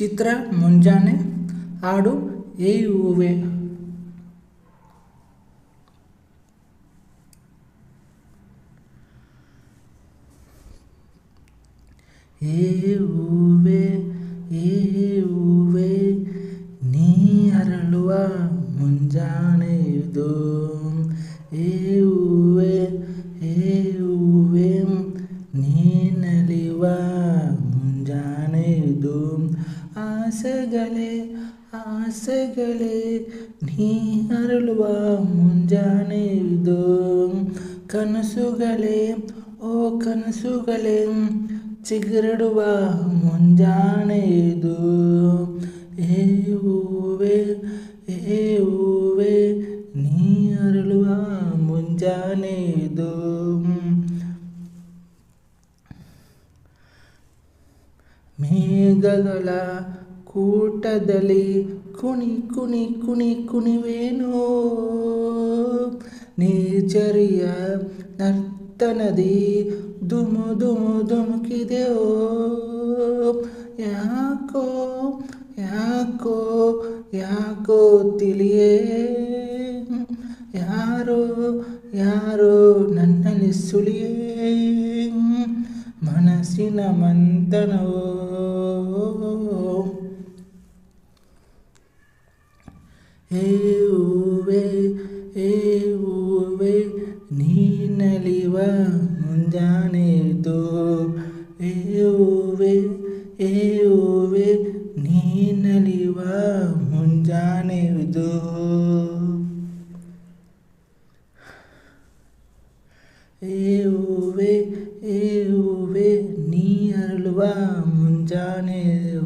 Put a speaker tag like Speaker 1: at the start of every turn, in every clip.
Speaker 1: ಚಿತ್ರ ಮುಂಜಾನೆ ಹಾಡು ಏ ಹೂವೆ. ಏ ಹೂವೆ ಏ ಹೂವೆ ನೀ ಅರಳುವ ಮುಂಜಾನೆ ಇದು. ಏ ಹೂವೆ ಏ ಹೂವೆ ನೀ ನಲಿಯುವ ಮುಂಜಾನೆ ಇದು. ಆಸೆಗಳೇ ಆಸೆಗಳೇ ನೀ ಅರಳುವ ಮುಂಜಾನೆ ಇದು. ಕನಸುಗಳೇ ಓ ಕನಸುಗಳೇ ಚಿಗುರಿಡುವ ಮುಂಜಾನೆ ಇದು. ಏ ಹೂವೆ ಏ ಹೂವೆ ನೀ ಅರಳುವ ಮುಂಜಾನೆ ಇದು. ಮೇಘಗಳ ಕೂಟದಲ್ಲಿ ಕುಣಿ ಕುಣಿ ಕುಣಿ ಕುಣಿವೇನೋ. ನೀಚರಿಯ ನರ್ತನದಿ ಧುಮು ಧುಮು ಧುಮುಕಿದೆಯೋ. ಯಾಕೋ ಯಾಕೋ ಯಾಕೋ ತಿಳಿಯೇ ಯಾರೋ ಯಾರೋ ನನ್ನಲ್ಲಿ ಸುಳಿಯೇ. ಮನಸ್ಸಿನ ಮಂಥನವೋ ಏ ಹೂವೆ ಏ ಹೂವೆ ನೀ ನಲಿಯುವ ಮುಂಜಾನೆ ಇದು. ಏ ಹೂವೆ ಏ ಹೂವೆ ನೀ ನಲಿಯುವ ಮುಂಜಾನೆ ಇದು. ಏ ಹೂವೆ ಏ ಹೂವೆ ನೀ ಅರಳುವ ಮುಂಜಾನೆ ಇದು.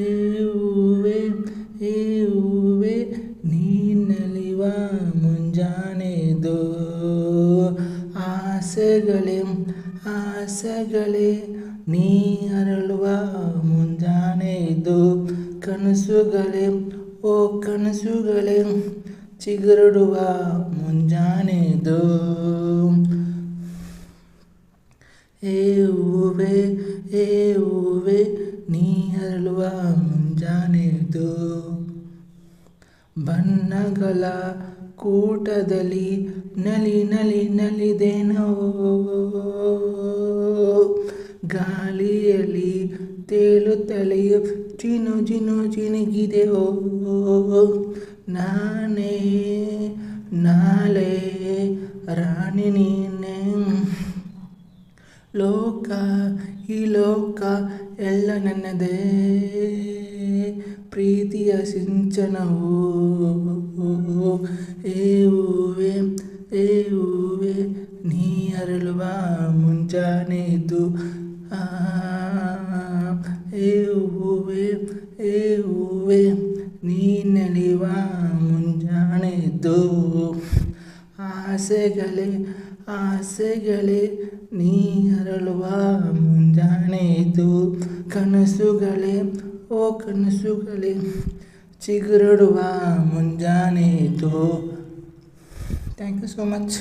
Speaker 1: ಏ ಹೂವೆ ಏ ಹೂವೆ ನೀ ನಲಿಯುವ ಮುಂಜಾನೆ ಇದು. ಆಸೆಗಳೇ ಆಸೆಗಳೇ ನೀ ಅರಳುವ ಮುಂಜಾನೆ ಇದು. ಕನಸುಗಳೇ ಓ ಕನಸುಗಳೇ ಚಿಗುರಿಡುವ ಮುಂಜಾನೆ ಇದು. ಏ ಹೂವೆ ಏ ಹೂವೆ ನೀ ಅರಳುವ ಮುಂಜಾನೆ ಇದು. ಬಣ್ಣಗಳ ಕೂಟದಲ್ಲಿ ನಲಿ ನಲಿ ನಲಿದೆನೋ. ಗಾಳಿಯಲ್ಲಿ ತೇಲುತ್ತಲೇ ಜಿನು ಜಿನು ಜಿನುಗಿದೆಯೋ. ನಾನೇ ನಾಳೆ ರಾಣಿ ನೀನೆ. ಲೋಕ ಈ ಲೋಕ ಎಲ್ಲ ನನ್ನದೇ. ಪ್ರೀತಿಯ ಸಿಂಚನವು ಏ ಹೂವೆ ಏ ಹೂವೆ ನೀ ಅರಳುವ ಮುಂಜಾನೆ ಇದು. ಏ ಹೂವೆ ಏ ಹೂವೆ ನೀ ನಲಿಯುವ ಮುಂಜಾನೆ ಇದು. ಆಸೆಗಳೇ ಆಸೆಗಳೇ ನೀ ಅರಳುವ ಮುಂಜಾನೆ ಇದು. ಕನಸುಗಳೇ ಓ ಕನಸುಗಳೇ ಚಿಗುರಿಡುವ ಮುಂಜಾನೆ ಇದು. Thank you so much.